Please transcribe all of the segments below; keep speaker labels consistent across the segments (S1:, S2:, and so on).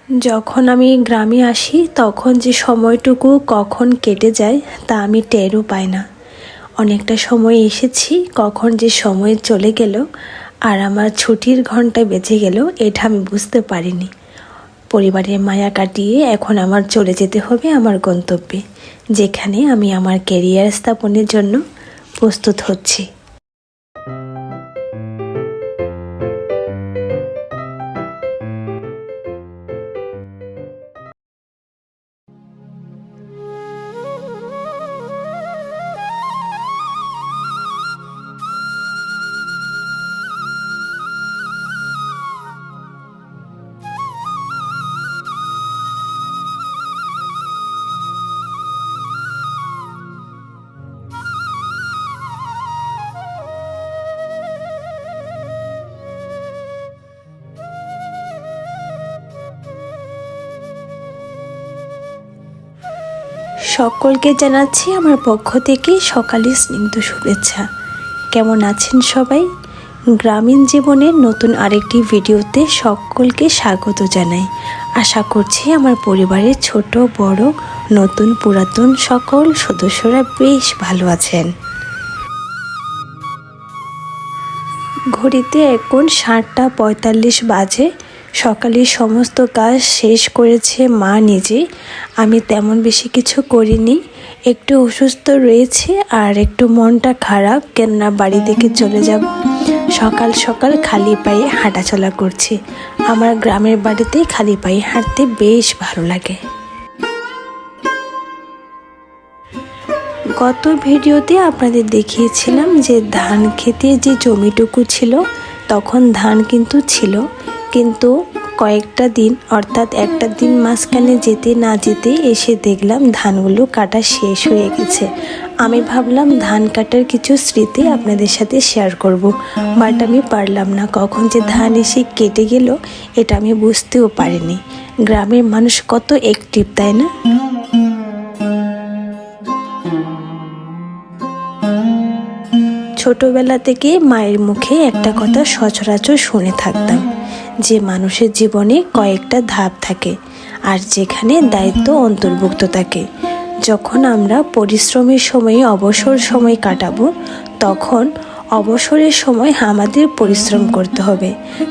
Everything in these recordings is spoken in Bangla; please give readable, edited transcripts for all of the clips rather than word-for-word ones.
S1: যখন আমি গ্রামে আসি তখন যে সময়টুকু কখন কেটে যায় তা আমি টেরও পাই না। অনেকটা সময় এসেছি, কখন যে সময় চলে গেল আর আমার ছুটির ঘন্টা বেজে গেল এটা আমি বুঝতে পারিনি। পরিবারের মায়া কাটিয়ে এখন আমার চলে যেতে হবে আমার গন্তব্যে, যেখানে আমি আমার ক্যারিয়ার স্থাপনের জন্য প্রস্তুত হচ্ছি। সকলকে জানাচ্ছি আমার পক্ষ থেকে সকালে স্নিগ্ধ শুভেচ্ছা। কেমন আছেন সবাই? গ্রামীণ জীবনের নতুন আরেকটি ভিডিওতে সকলকে স্বাগত জানাই। আশা করছি আমার পরিবারের ছোট বড় নতুন পুরাতন সকল সদস্যরা বেশ ভালো আছেন। ঘড়িতে এখন 7:45 বাজে। সকালে সমস্ত কাজ শেষ করেছে মা নিজে। আমি তেমন বেশি কিছু করিনি। একটু অসুস্থ রয়েছে আর একটু মনটা খারাপ, কেননা বাড়ি থেকে চলে যাব। সকাল সকাল খালি পায়ে হাঁটাচলা করছি। আমার গ্রামের বাড়িতে খালি পায়ে হাঁটতে বেশ ভালো লাগে। গত ভিডিওতে আপনাদের দেখিয়েছিলাম যে ধান খেতে যে জমিটুকু ছিল তখন ধান কিন্তু ছিল, কিন্তু কয়েকটা দিন অর্থাৎ একটা দিন মাঝখানে যেতে না যেতে এসে দেখলাম ধানগুলো কাটা শেষ হয়ে গেছে। আমি ভাবলাম ধান কাটার কিছু স্মৃতি আপনাদের সাথে শেয়ার করব, বাট আমি পারলাম না। কখন যে ধান এসে কেটে গেল এটা আমি বুঝতেও পারিনি। গ্রামের মানুষ কত অ্যাক্টিভ, তাই না? ছোটবেলা থেকে মায়ের মুখে একটা কথা সচরাচর শুনে থাকতাম যে মানুষের জীবনে কয়েকটা ধাপ থাকে আর যেখানে দায়িত্ব অন্তর্ভুক্ত থাকে। যখন আমরা পরিশ্রমের সময়ে অবসর সময় কাটাবো তখন অবসরের সময় আমাদের পরিশ্রম করতে হবে,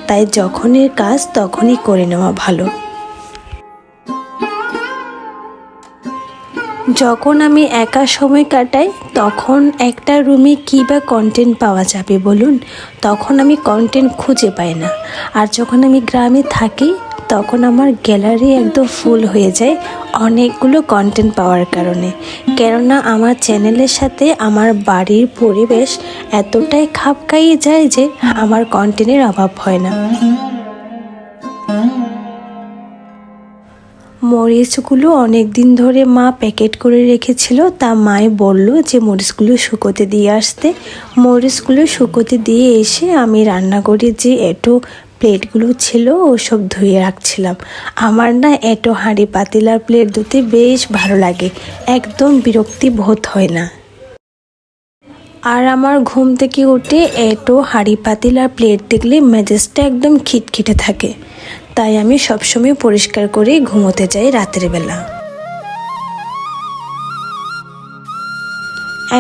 S1: তাই যখনের কাজ তখনই করে নেওয়া ভালো। যখন আমি একা সময় কাটাই তখন একটা রুমে কী বা কন্টেন্ট পাওয়া যাবে বলুন? তখন আমি কন্টেন্ট খুঁজে পাই না। আর যখন আমি গ্রামে থাকি তখন আমার গ্যালারি একদম ফুল হয়ে যায় অনেকগুলো কন্টেন্ট পাওয়ার কারণে। কেননা আমার চ্যানেলের সাথে আমার বাড়ির পরিবেশ এতটাই খাপ খাইয়ে যায় যে আমার কন্টেন্টের অভাব হয় না। মরিচগুলো অনেক দিন ধরে মা প্যাকেট করে রেখেছিল, তা মায়ে বলল যে মরিচগুলো শুকোতে দিয়ে আসতে। মরিচগুলো শুকোতে দিয়ে এসে আমি রান্নাঘরে যে এঁটো প্লেটগুলো ছিল ওসব ধুয়ে রাখছিলাম। আমার না এঁটো হাঁড়ি পাতিলার প্লেট ধুতে বেশ ভালো লাগে, একদম বিরক্তি বোধ হয় না। আর আমার ঘুম থেকে উঠে এঁটো হাঁড়ি পাতিলার প্লেট দেখলে মেজাজটা একদম খিটখিটে থাকে, তাই আমি সবসময় পরিষ্কার করে ঘুমোতে যাই রাতের বেলা।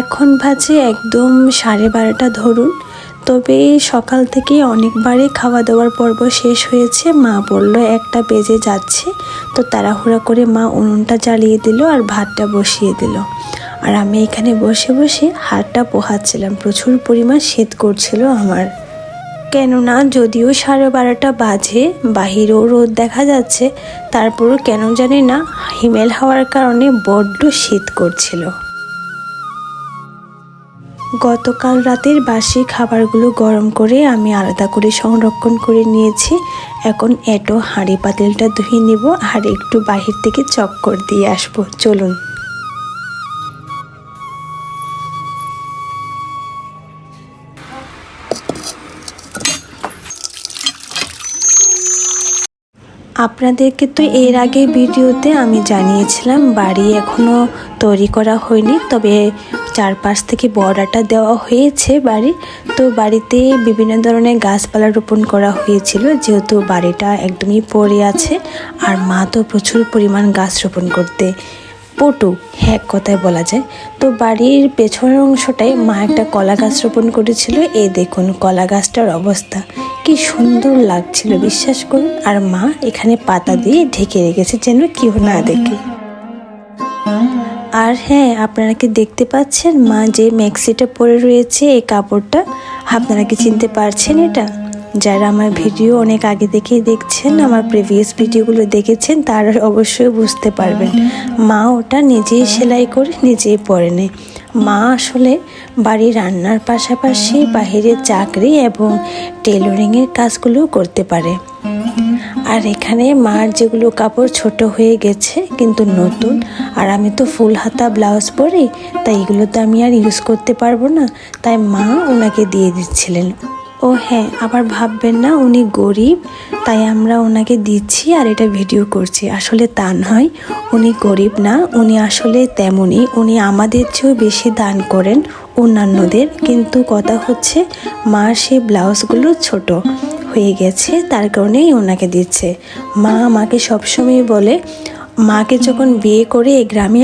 S1: এখন বাজে একদম 12:30 ধরুন। তবে সকাল থেকে অনেকবারই খাওয়া দাওয়ার পর্ব শেষ হয়েছে। মা বলল 1টা বেজে যাচ্ছে, তো তাড়াহুড়া করে মা উনুনটা জ্বালিয়ে দিল আর ভাতটা বসিয়ে দিল। আর আমি এখানে বসে বসে হাতটা পোহাচ্ছিলাম। প্রচুর পরিমাণ শীত করছিল আমার, কেননা যদিও 12:30 বাজে, বাহিরেও রোদ দেখা যাচ্ছে, তারপরও কেন জানি না হিমেল হওয়ার কারণে বড্ড শীত করছিল। গতকাল রাতের বাসি খাবারগুলো গরম করে আমি আলাদা করে সংরক্ষণ করে নিয়েছি। এখন এঁটো হাঁড়ি পাতিলটা ধুয়ে নিব আর একটু বাহির থেকে চক্কর দিয়ে আসবো। চলুন। আপনাদেরকে তো এর আগে ভিডিওতে আমি জানিয়েছিলাম বাড়ি এখনও তৈরি করা হয়নি, তবে চারপাশ থেকে বর্ডারটা দেওয়া হয়েছে বাড়ি। তো বাড়িতে বিভিন্ন ধরনের গাছপালা রোপণ করা হয়েছিল, যেহেতু বাড়িটা একদমই পড়ে আছে। আর মা তো প্রচুর পরিমাণ গাছ রোপণ করতে পটু, এক কথায় বলা যায়। তো বাড়ির পেছনের অংশটায় মা একটা কলা গাছ রোপণ করেছিল। এই দেখুন কলা গাছটার অবস্থা কি সুন্দর লাগছিল, বিশ্বাস করুন। আর মা এখানে পাতা দিয়ে ঢেকে রেখেছে যেন কেউ না দেখে। আর হ্যাঁ, আপনারা কি দেখতে পাচ্ছেন মা যে ম্যাক্সিটা পরে রয়েছে, এই কাপড়টা আপনারা কি চিনতে পারছেন? এটা যারা আমার ভিডিও অনেক আগে থেকেই দেখছেন, আমার প্রিভিয়াস ভিডিওগুলো দেখেছেন, তারা অবশ্যই বুঝতে পারবেন মা ওটা নিজেই সেলাই করে নিজেই পরে নেয়। মা আসলে বাড়ির রান্নার পাশাপাশি বাহিরের চাকরি এবং টেলরিংয়ের কাজগুলোও করতে পারে। আর এখানে মার যেগুলো কাপড় ছোট হয়ে গেছে কিন্তু নতুন, আর আমি তো ফুল হাতা ব্লাউজ পরি, তাই এগুলো তো আমি আর ইউজ করতে পারবো না, তাই মা ওনাকে দিয়ে দিচ্ছিলেন। ও হ্যাঁ, আবার ভাববেন না উনি গরিব তাই আমরা ওনাকে দিচ্ছি আর এটা ভিডিও করছি, আসলে তা নয়। উনি গরিব না, উনি আসলে তেমনই, উনি আমাদের চেয়েও বেশি দান করেন অন্যান্যদের। কিন্তু কথা হচ্ছে মার সেই ব্লাউজগুলো ছোট হয়ে গেছে, তার কারণেই ওনাকে দিচ্ছে। মা আমাকে সবসময় বলে, মাকে যখন বিয়ে করে এই গ্রামে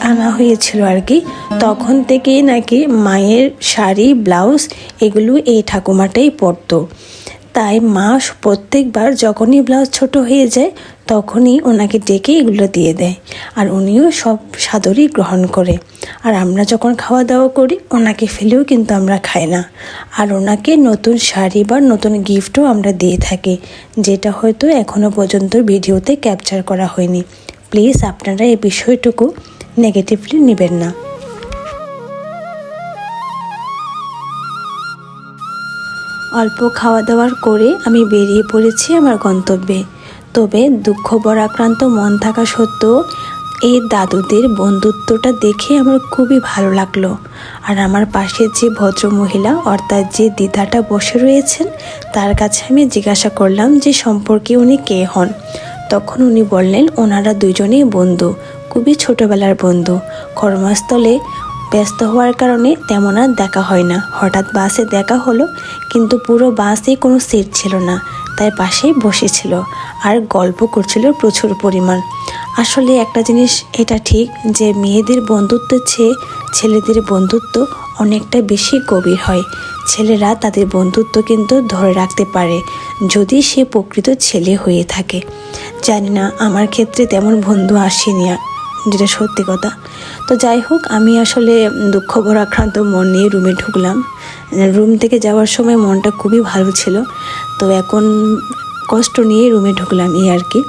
S1: আনা হয়েছিল আর কি, তখন থেকেই নাকি মায়ের শাড়ি ব্লাউজ এগুলো এই ঠাকুমাটাই পরতো। তাই মা প্রত্যেকবার যখনই ব্লাউজ ছোট হয়ে যায় তখনই ওনাকে ডেকে এগুলো দিয়ে দেয়, আর উনিও সব সাদরই গ্রহণ করে। আর আমরা যখন খাওয়া দাওয়া করি ওনাকে ফেলেও কিন্তু আমরা খাই না। আর ওনাকে নতুন শাড়ি বা নতুন গিফটও আমরা দিয়ে থাকি, যেটা হয়তো এখনও পর্যন্ত ভিডিওতে ক্যাপচার করা হয়নি। প্লিজ আপনারা এই বিষয়টুকু নেগেটিভলি নেবেন না। অল্প খাওয়া দাওয়ার করে আমি বেরিয়ে পড়েছি আমার গন্তব্যে। তবে দুঃখ বরাক্রান্ত মন থাকা সত্ত্বেও এই দাদুদের বন্ধুত্বটা দেখে আমার খুবই ভালো লাগলো। আর আমার পাশে যে ভদ্রমহিলা অর্থাৎ যে দিদাটা বসে রয়েছেন, তার কাছে আমি জিজ্ঞাসা করলাম যে সম্পর্কে উনি কে হন। তখন উনি বললেন ওনারা দুজনেই বন্ধু, খুবই ছোটোবেলার বন্ধু। কর্মস্থলে ব্যস্ত হওয়ার কারণে তেমন আর দেখা হয় না। হঠাৎ বাসে দেখা হলো, কিন্তু পুরো বাসে কোনো সিট ছিল না, তাই পাশেই বসেছিল আর গল্প করছিল প্রচুর পরিমাণ। আসলে একটা জিনিস এটা ঠিক যে মেয়েদের বন্ধুত্বের চেয়ে ছেলেদের বন্ধুত্ব অনেকটা বেশি গভীর হয়। ছেলেরা তাদের বন্ধুত্ব কিন্তু ধরে রাখতে পারে যদি সে প্রকৃত ছেলে হয়ে থাকে। জানি না, আমার ক্ষেত্রে তেমন বন্ধু আসেনি, যেটা সত্যি কথা। তো যাই হোক, আমি আসলে দুঃখ ভরাক্রান্ত মন নিয়ে রুমে ঢুকলাম। রুম থেকে যাওয়ার সময় মনটা খুবই ভালো ছিল, তো এখন কষ্ট নিয়ে রুমে ঢুকলাম এই আর কি।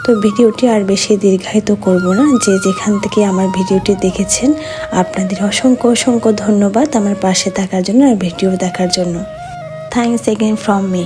S1: তো ভিডিওটি আর বেশি দীর্ঘায়িত করব না। যে যেখান থেকে আমার ভিডিওটি দেখেছেন আপনাদের অসংখ্য অসংখ্য ধন্যবাদ আমার পাশে থাকার জন্য আর ভিডিও দেখার জন্য। Thanks again from me.